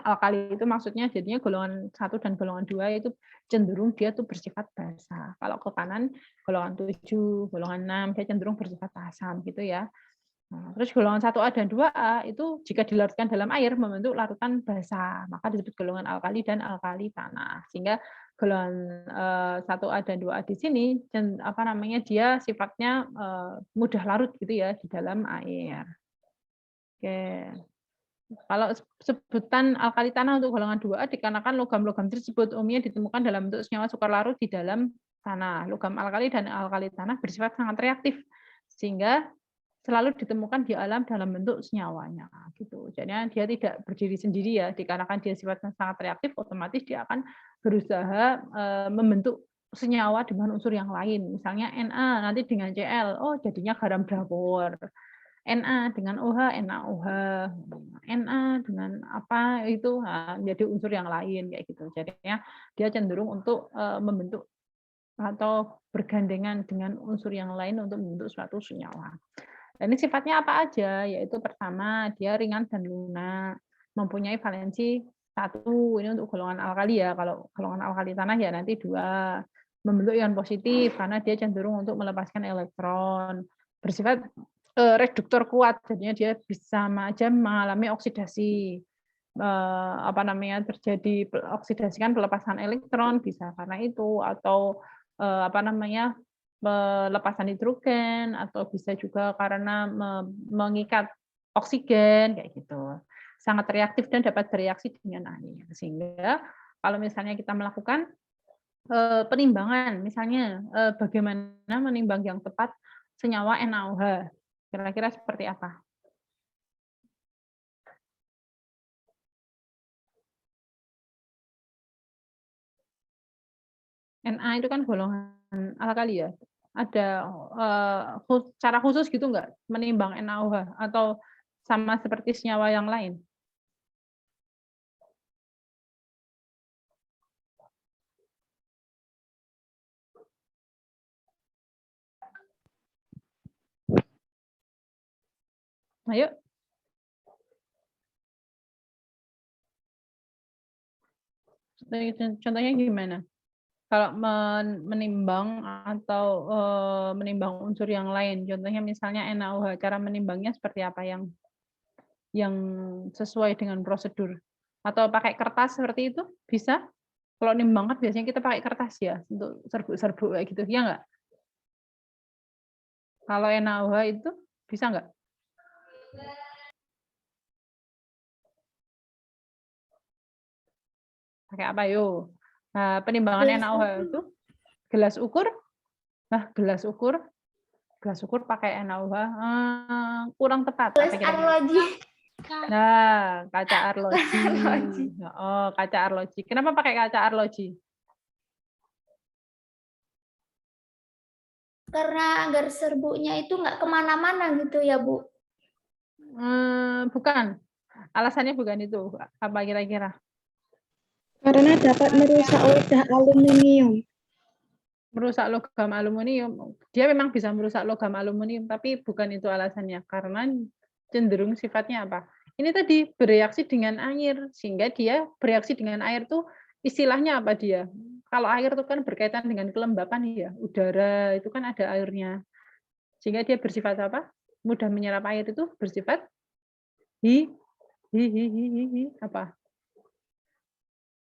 alkali itu maksudnya jadinya golongan 1 dan golongan 2 itu cenderung dia tuh bersifat basa. Kalau ke kanan golongan 7, golongan 6 dia cenderung bersifat asam gitu ya. Nah, terus golongan 1A dan 2A itu jika dilarutkan dalam air membentuk larutan basa, maka disebut golongan alkali dan alkali tanah. Sehingga golongan 1A dan 2A di sini dia sifatnya mudah larut gitu ya di dalam air. Oke. Kalau sebutan alkali tanah untuk golongan 2A dikarenakan logam-logam tersebut umumnya ditemukan dalam bentuk senyawa sukar larut di dalam tanah. Logam alkali dan alkali tanah bersifat sangat reaktif sehingga selalu ditemukan di alam dalam bentuk senyawanya gitu. Jadi dia tidak berdiri sendiri ya, dikarenakan dia sifatnya sangat reaktif, otomatis dia akan berusaha membentuk senyawa dengan unsur yang lain. Misalnya Na nanti dengan Cl, oh jadinya garam dapur. Na dengan OH, NaOH. Na dengan apa itu jadi unsur yang lain kayak gitu. Jadinya dia cenderung untuk membentuk atau bergandengan dengan unsur yang lain untuk membentuk suatu senyawa. Dan ini sifatnya apa aja? Yaitu pertama, dia ringan dan lunak, mempunyai valensi 1, ini untuk golongan alkali ya. Kalau golongan alkali tanah ya nanti 2. Membentuk ion positif karena dia cenderung untuk melepaskan elektron. Bersifat reduktor kuat, jadinya dia bisa aja mengalami oksidasi. Terjadi oksidasikan pelepasan elektron bisa karena itu, atau pelepasan hidrogen, atau bisa juga karena mengikat oksigen kayak gitu. Sangat reaktif dan dapat bereaksi dengan air. Sehingga kalau misalnya kita melakukan penimbangan, misalnya bagaimana menimbang yang tepat senyawa NaOH, kira-kira seperti apa? Na itu kan golongan alkali ya. Ada cara khusus gitu nggak menimbang NaOH atau sama seperti senyawa yang lain? Ayo. Contohnya gimana? Kalau menimbang atau menimbang unsur yang lain, contohnya misalnya NaOH, cara menimbangnya seperti apa yang sesuai dengan prosedur? Atau pakai kertas seperti itu? Bisa? Kalau nimbang kan biasanya kita pakai kertas ya untuk serbuk-serbuk kayak gitu, ya nggak? Kalau NaOH itu bisa nggak? Pakai apa yo? Nah, penimbangan Gelas NaOH itu gelas ukur. Nah, gelas ukur pakai NaOH kurang tepat apa gelas kira-kira? arloji. Nah, kaca arloji. Arloji. Oh, kaca arloji. Kenapa pakai kaca arloji? Karena agar serbuknya itu nggak kemana-mana gitu ya, Bu. Bukan. Alasannya bukan itu. Apa kira-kira? Karena dapat merusak wadah aluminium. Merusak logam aluminium. Dia memang bisa merusak logam aluminium, tapi bukan itu alasannya. Karena cenderung sifatnya apa? Ini tadi bereaksi dengan air, sehingga dia bereaksi dengan air tuh istilahnya apa dia? Kalau air itu kan berkaitan dengan kelembapan ya, udara itu kan ada airnya. Sehingga dia bersifat apa? Mudah menyerap air itu bersifat apa?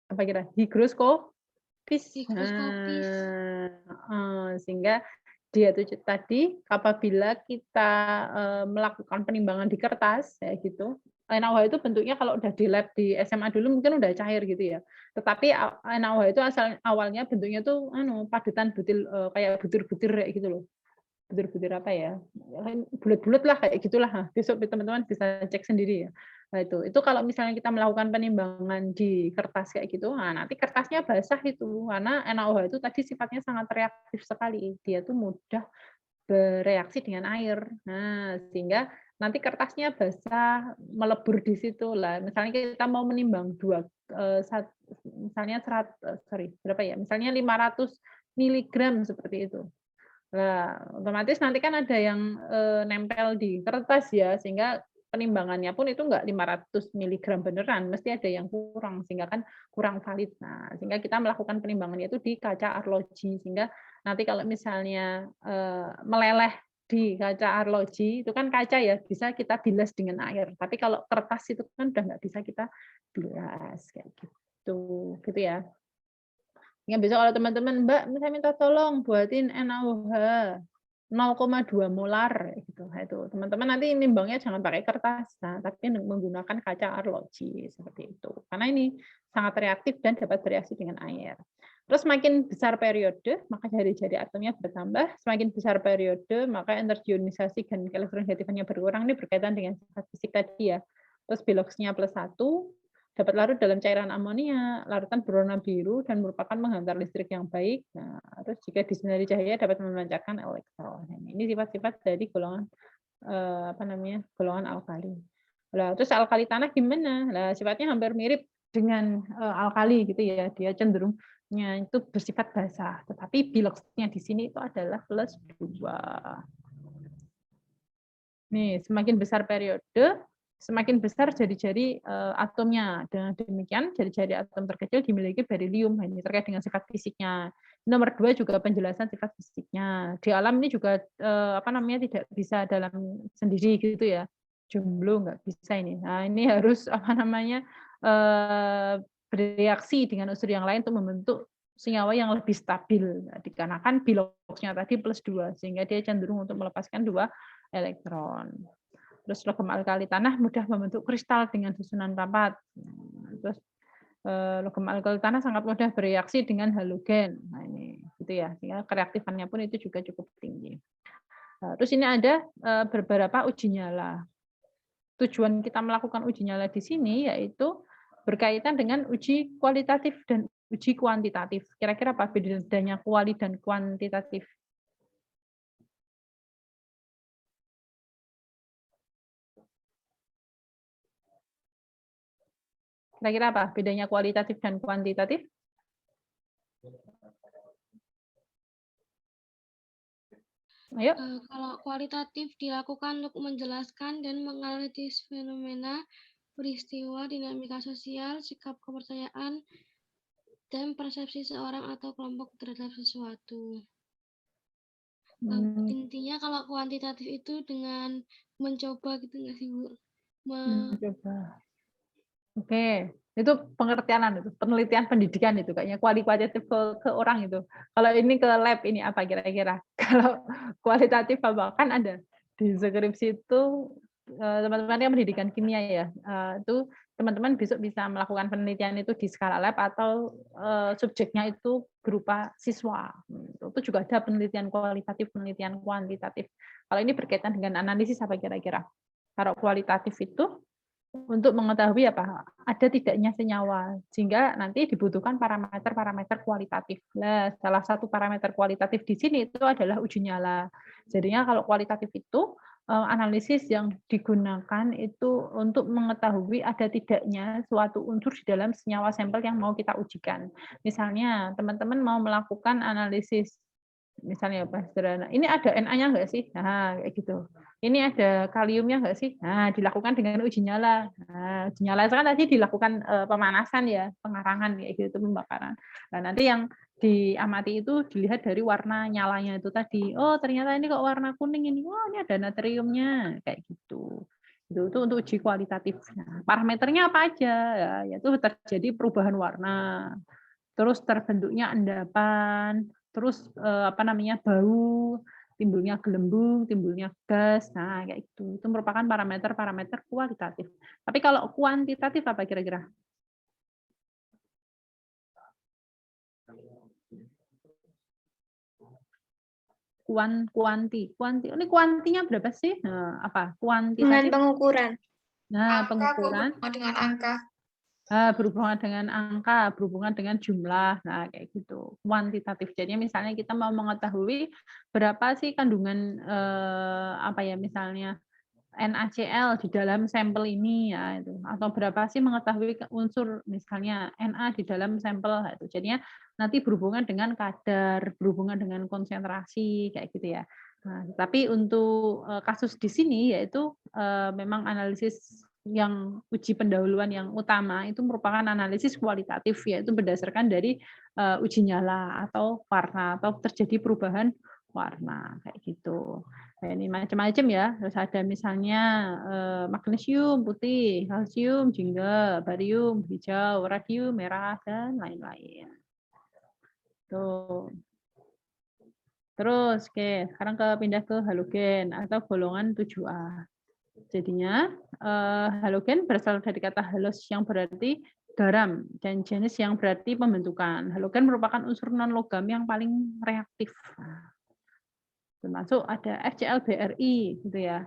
Apa kira? Higroskopis. Higroskopis. Sehingga dia itu tadi apabila kita melakukan penimbangan di kertas kayak gitu. NaOH itu bentuknya kalau udah di lab di SMA dulu mungkin udah cair gitu ya. Tetapi NaOH itu awalnya bentuknya tuh padutan butil kayak butir-butir kayak gitu loh. Butir-butir apa ya? Bulat-bulat lah kayak gitulah. Nah, besok teman-teman bisa cek sendiri ya. Nah, itu kalau misalnya kita melakukan penimbangan di kertas kayak gitu, nah nanti kertasnya basah itu karena NaOH itu tadi sifatnya sangat reaktif sekali. Dia tuh mudah bereaksi dengan air. Nah, sehingga nanti kertasnya basah, melebur di situ lah. Misalnya kita mau menimbang misalnya berapa ya? Misalnya 500 miligram seperti itu. Nah, otomatis nanti kan ada yang nempel di kertas ya, sehingga penimbangannya pun itu enggak 500 miligram beneran, mesti ada yang kurang, sehingga kan kurang valid. Nah, sehingga kita melakukan penimbangannya itu di kaca arloji, sehingga nanti kalau misalnya meleleh di kaca arloji, itu kan kaca ya, bisa kita bilas dengan air. Tapi kalau kertas itu kan udah nggak bisa kita bilas, kayak gitu. Gitu ya. Ya besok kalau teman-teman, Mbak, saya minta tolong buatin NaOH 0,2 molar gitu. Nah, itu teman-teman nanti nimbangnya jangan pakai kertas, nah, tapi menggunakan kaca arloji seperti itu. Karena ini sangat reaktif dan dapat bereaksi dengan air. Terus semakin besar periode, maka jari-jari atomnya bertambah. Semakin besar periode, maka energi ionisasi dan elektronegatifannya berkurang. Ini berkaitan dengan sifat fisik tadi ya. Terus Biloxnya +1, dapat larut dalam cairan amonia, larutan berwarna biru dan merupakan menghantar listrik yang baik. Nah, terus jika disinari cahaya dapat memancarkan elektron. Ini sifat-sifat dari golongan golongan alkali. Nah, terus alkali tanah gimana? Nah, sifatnya hampir mirip dengan alkali gitu ya. Dia cenderungnya itu bersifat basah, tetapi biloxnya di sini itu adalah +2. Nih, semakin besar periode, semakin besar jari-jari atomnya. Dengan demikian, jari-jari atom terkecil dimiliki berilium. Ini terkait dengan sifat fisiknya. Nomor 2 juga penjelasan sifat fisiknya. Di alam ini juga tidak bisa dalam sendiri gitu ya. Jomblo nggak bisa ini. Nah, ini harus bereaksi dengan unsur yang lain untuk membentuk senyawa yang lebih stabil. Nah, dikarenakan biloxnya tadi +2, sehingga dia cenderung untuk melepaskan 2 elektron. Terus logam alkali tanah mudah membentuk kristal dengan susunan rapat. Terus logam alkali tanah sangat mudah bereaksi dengan halogen. Nah, ini gitu ya. Sehingga kereaktifannya pun itu juga cukup tinggi. Terus ini ada beberapa uji nyala. Tujuan kita melakukan uji nyala di sini yaitu berkaitan dengan uji kualitatif dan uji kuantitatif. Kira-kira apa bedanya kuali dan kuantitatif? Kira-kira apa bedanya kualitatif dan kuantitatif? Ayo. Kalau kualitatif dilakukan untuk menjelaskan dan menganalisis fenomena, peristiwa, dinamika sosial, sikap kepercayaan, dan persepsi seorang atau kelompok terhadap sesuatu. Intinya kalau kuantitatif itu dengan mencoba gitu nggak sih, Bu? Mencoba. Oke. Itu pengertianan itu, penelitian pendidikan itu kayaknya kualitatif ke orang itu. Kalau ini ke lab ini apa kira-kira? Kalau kualitatif apa? Kan ada di skripsi itu teman-teman yang pendidikan kimia ya, itu teman-teman besok bisa melakukan penelitian itu di skala lab atau subjeknya itu berupa siswa. Itu juga ada penelitian kualitatif, penelitian kuantitatif. Kalau ini berkaitan dengan analisis apa kira-kira? Kalau kualitatif itu untuk mengetahui apa ada tidaknya senyawa, sehingga nanti dibutuhkan parameter-parameter kualitatif. Nah, salah satu parameter kualitatif di sini itu adalah uji nyala. Jadinya kalau kualitatif itu analisis yang digunakan itu untuk mengetahui ada tidaknya suatu unsur di dalam senyawa sampel yang mau kita ujikan. Misalnya teman-teman mau melakukan analisis, misalnya apa sederhana, ini ada Na-nya nggak sih? Nah, kayak gitu. Ini ada kaliumnya nggak sih? Nah, dilakukan dengan uji nyala. Nah, uji nyala itu kan tadi dilakukan pemanasan ya, pengarangan kayak gitu, pembakaran. Nah, nanti yang diamati itu dilihat dari warna nyalanya itu tadi. Oh, ternyata ini kok warna kuning ini. Wah, ini ada natriumnya kayak gitu. Itu untuk uji kualitatif. Nah, parameternya apa aja? Ya, yaitu terjadi perubahan warna. Terus terbentuknya endapan, terus apa namanya? Bau, timbulnya gelembung, timbulnya gas. Nah, kayak gitu. Itu merupakan parameter-parameter kualitatif. Tapi kalau kuantitatif apa kira-kira? Kuanti. Ini kuantinya berapa sih? Nah, apa? Dengan Kuantitatif. pengukuran. Nah, Angka pengukuran. berhubungan dengan angka. Berhubungan dengan angka, berhubungan dengan jumlah, nah kayak gitu. Kuantitatif. Jadi misalnya kita mau mengetahui berapa sih kandungan apa ya misalnya NaCl di dalam sampel ini ya itu, atau berapa sih mengetahui unsur misalnya Na di dalam sampel itu. Jadinya nanti berhubungan dengan kadar, berhubungan dengan konsentrasi kayak gitu ya. Nah, tapi untuk kasus di sini yaitu memang analisis yang uji pendahuluan yang utama itu merupakan analisis kualitatif, yaitu berdasarkan dari uji nyala atau warna atau terjadi perubahan warna kayak gitu. Nah, ini macam-macam ya. Terus ada misalnya magnesium putih, kalsium jingga, barium hijau, radium merah dan lain-lain. Tuh. Terus oke, sekarang pindah ke halogen atau golongan 7A. Jadinya halogen berasal dari kata halos yang berarti garam dan jenis yang berarti pembentukan. Halogen merupakan unsur non-logam yang paling reaktif. Termasuk ada FCl-BRI gitu ya.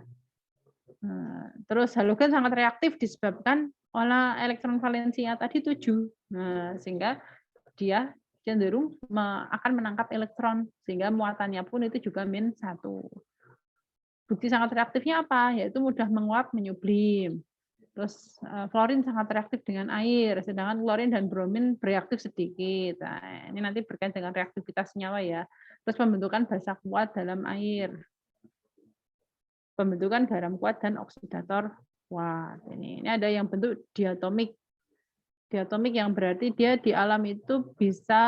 Terus halogen sangat reaktif disebabkan oleh elektron valensia tadi 7. Nah, sehingga dia cenderung akan menangkap elektron sehingga muatannya pun itu juga -1. Bukti sangat reaktifnya apa? Yaitu mudah menguap, menyublim. Terus fluorin sangat reaktif dengan air, sedangkan klorin dan bromin bereaktif sedikit. Nah, ini nanti berkaitan dengan reaktivitas senyawa ya. Terus pembentukan basa kuat dalam air. Pembentukan garam kuat dan oksidator kuat. Ini ada yang bentuk diatomik. Diatomik yang berarti dia di alam itu bisa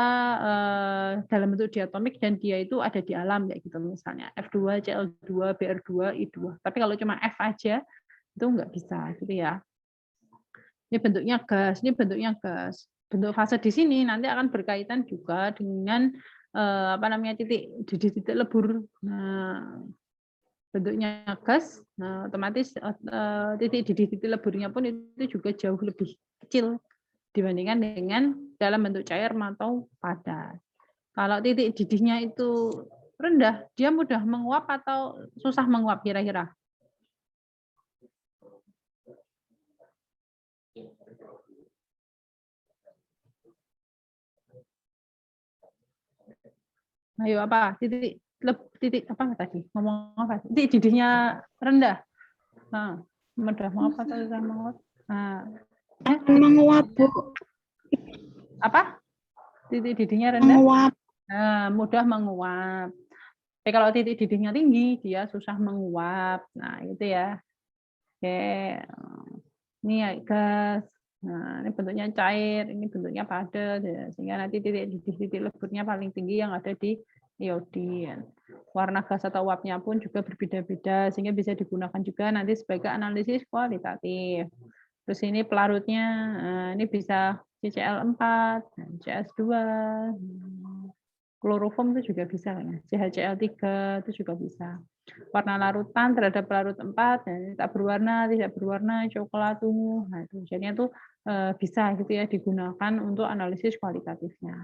dalam bentuk diatomik dan dia itu ada di alam kayak gitu misalnya F2, Cl2, Br2, I2. Tapi kalau cuma F aja itu nggak bisa gitu ya. Ini bentuknya gas, ini bentuknya gas. Bentuk fase di sini nanti akan berkaitan juga dengan apa namanya titik lebur. Nah, bentuknya gas, nah otomatis titik leburnya pun itu juga jauh lebih kecil dibandingkan dengan dalam bentuk cair atau padat. Kalau titik didihnya itu rendah, dia mudah menguap atau susah menguap kira-kira? Ayo apa? Titik apa tadi? Ngomong apa? Titik didihnya rendah. Nah, mudah menguap atau susah menguap? Nah, Menguap, Bu. apa? Titik didihnya rendah? Menguap. Nah, mudah menguap. Tapi kalau titik didihnya tinggi, dia susah menguap. Nah, itu ya. Oke. Ini ya gas. Nah, ini bentuknya cair, ini bentuknya padat, ya. Sehingga nanti titik leburnya paling tinggi yang ada di iodin. Warna gas atau uapnya pun juga berbeda-beda, sehingga bisa digunakan juga nanti sebagai analisis kualitatif. Terus ini pelarutnya, ini bisa CCl4, CS2, kloroform itu juga bisa, CHCl3 itu juga bisa. Warna larutan terhadap pelarut 4, tak berwarna, tidak berwarna, coklat, ungu. Nah, itu jadinya tuh bisa gitu ya digunakan untuk analisis kualitatifnya.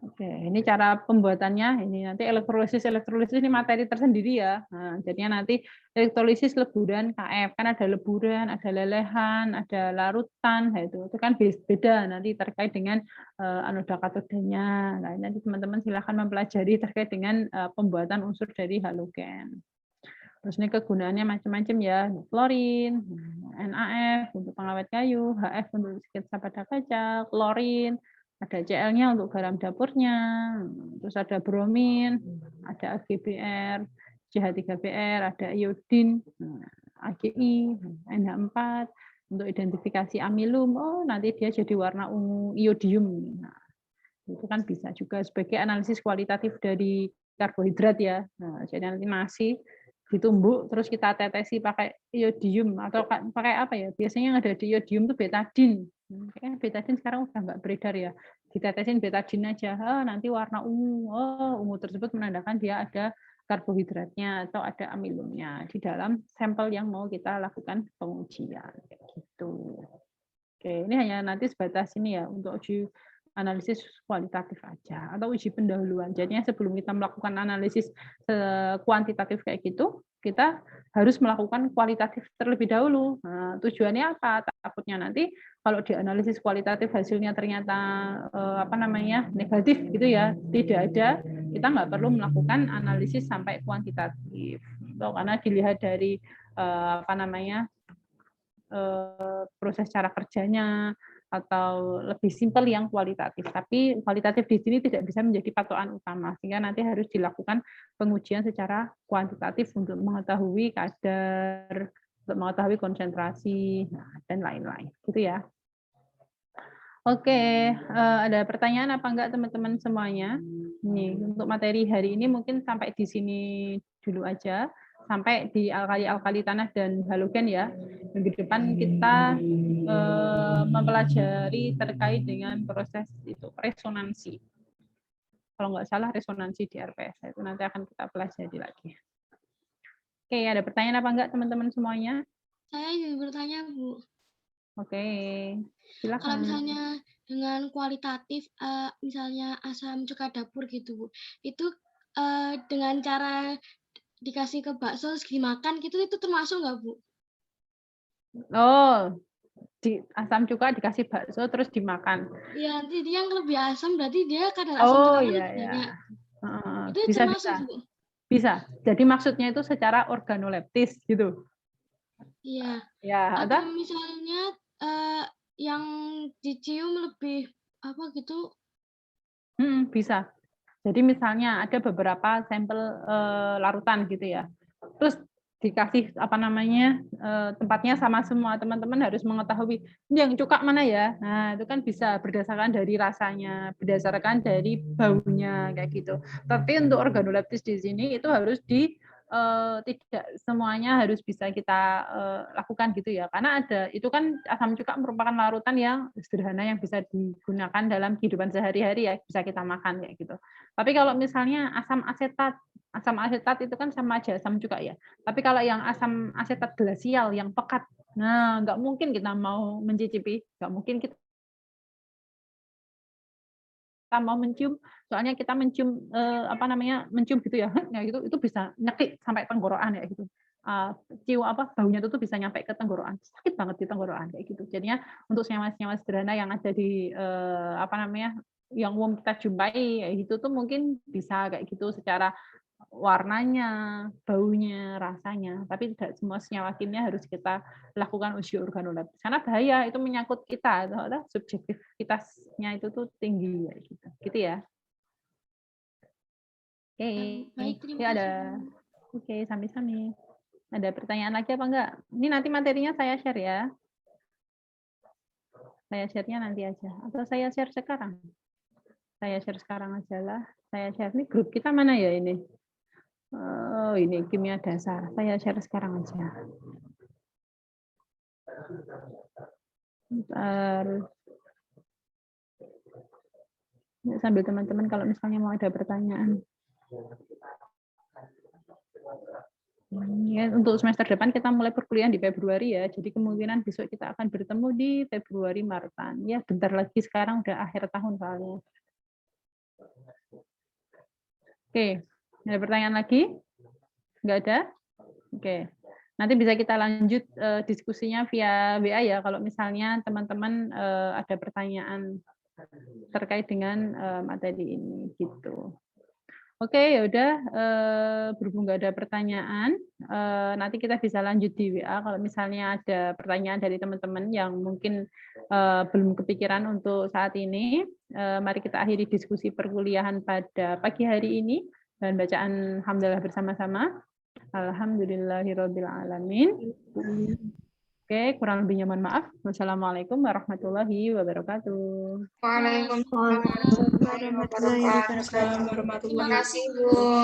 Oke, ini cara pembuatannya. Ini nanti elektrolisis ini materi tersendiri ya. Nah, jadinya nanti elektrolisis leburan KF kan ada leburan, ada lelehan, ada larutan. Nah, itu kan beda nanti terkait dengan anoda katodanya. Nah, nanti teman-teman silahkan mempelajari terkait dengan pembuatan unsur dari halogen. Terus ini kegunaannya macam-macam ya, klorin, NaF untuk pengawet kayu, HF untuk sketsa pada kaca, klorin, ada Cl-nya untuk garam dapurnya, terus ada bromin, ada AgBr, CH3Br, ada iodin, AgI, NH4, untuk identifikasi amilum, oh nanti dia jadi warna ungu iodium. Nah, itu kan bisa juga sebagai analisis kualitatif dari karbohidrat ya. Nah, jadi nanti nasi ditumbuk terus kita tetesi pakai iodium atau pakai apa ya? Biasanya yang ada di iodium itu betadin. Kayaknya betadin sekarang udah nggak beredar ya. Ditetesin betadin aja, nanti warna ungu. Oh, ungu tersebut menandakan dia ada karbohidratnya atau ada amilumnya di dalam sampel yang mau kita lakukan pengujian kayak gitu. Oke, ini hanya nanti sebatas ini ya untuk uji analisis kualitatif aja atau uji pendahuluan. Jadinya sebelum kita melakukan analisis kuantitatif kayak gitu, kita harus melakukan kualitatif terlebih dahulu. Nah, tujuannya apa? Takutnya nanti kalau dianalisis kualitatif hasilnya ternyata negatif gitu ya, tidak ada, kita nggak perlu melakukan analisis sampai kuantitatif. Karena dilihat dari proses cara kerjanya atau lebih simpel yang kualitatif. Tapi kualitatif di sini tidak bisa menjadi patokan utama, sehingga nanti harus dilakukan pengujian secara kuantitatif untuk mengetahui kadar, untuk mengetahui konsentrasi, dan lain-lain. Gitu ya. Oke, ada pertanyaan apa enggak teman-teman semuanya? Nih, untuk materi hari ini mungkin sampai di sini dulu aja, sampai di alkali tanah dan halogen ya. Minggu depan kita mempelajari terkait dengan proses itu resonansi. Kalau nggak salah resonansi di RPS itu nanti akan kita pelajari lagi. Oke, ada pertanyaan apa enggak teman-teman semuanya? Saya juga bertanya, Bu. Oke, Kalau silakan. misalnya dengan kualitatif, misalnya asam cuka dapur gitu, Bu, itu dengan cara dikasih ke bakso terus dimakan gitu, itu termasuk nggak, Bu? Oh, di asam cuka dikasih bakso terus dimakan. Iya, jadi yang lebih asam berarti dia kadar asam Oh cukanya iya lebih ya. banyak. Itu Bisa termasuk, bisa. Bu? Bisa. Jadi maksudnya itu secara organoleptis gitu. Iya. Ya, Atau ada? misalnya yang dicium lebih apa gitu? Bisa. Jadi misalnya ada beberapa sampel larutan gitu ya. Terus dikasih tempatnya sama semua, teman-teman harus mengetahui ini yang cuka mana ya. Nah, itu kan bisa berdasarkan dari rasanya, berdasarkan dari baunya kayak gitu. Tapi untuk organoleptis di sini itu harus tidak semuanya harus bisa kita lakukan gitu ya. Karena itu kan asam cuka merupakan larutan yang sederhana yang bisa digunakan dalam kehidupan sehari-hari ya, bisa kita makan kayak gitu. Tapi kalau misalnya asam asetat itu kan sama aja asam cuka ya. Tapi kalau yang asam asetat glasial yang pekat, nah nggak mungkin kita mau mencicipi, nggak mungkin kita mau mencium, soalnya kita mencium mencium gitu ya, nah itu bisa nyekik sampai tenggorokan ya gitu. Baunya itu tuh bisa nyampe ke tenggorokan, sakit banget di tenggorokan kayak gitu. Jadinya untuk senyawa-senyawa sederhana yang ada di yang umum kita jumpai itu tuh mungkin bisa kayak gitu secara warnanya, baunya, rasanya, tapi tidak semua senyawa kimia harus kita lakukan uji organoleptis. Karena bahaya, itu menyangkut kita, subjektivitasnya itu tuh tinggi ya gitu. Gitu ya. Oke. Baik, terima Ya ada. kasih. Oke, sami-sami. Ada pertanyaan lagi apa enggak? Ini nanti materinya saya share ya. Saya share-nya nanti aja. Atau saya share sekarang? Saya share sekarang aja lah. Saya share. Ini grup kita mana ya ini? Oh, ini kimia dasar. Saya share sekarang aja. Bentar. Ya, sambil teman-teman kalau misalnya mau ada pertanyaan. Ya, untuk semester depan kita mulai perkuliahan di Februari ya. Jadi kemungkinan besok kita akan bertemu di Februari Martan. Ya, bentar lagi sekarang udah akhir tahun soalnya. Oke, ada pertanyaan lagi? Nggak ada? Oke. Nanti bisa kita lanjut diskusinya via WA ya kalau misalnya teman-teman ada pertanyaan terkait dengan materi ini gitu. Oke, ya udah berhubung nggak ada pertanyaan, nanti kita bisa lanjut di WA kalau misalnya ada pertanyaan dari teman-teman yang mungkin belum kepikiran untuk saat ini. Mari kita akhiri diskusi perkuliahan pada pagi hari ini dan bacaan hamdalah bersama-sama. Alhamdulillahirabbil alamin. Oke, kurang lebihnya mohon maaf. Wassalamualaikum warahmatullahi wabarakatuh. Waalaikumsalam warahmatullahi wabarakatuh. Terima kasih, Bu.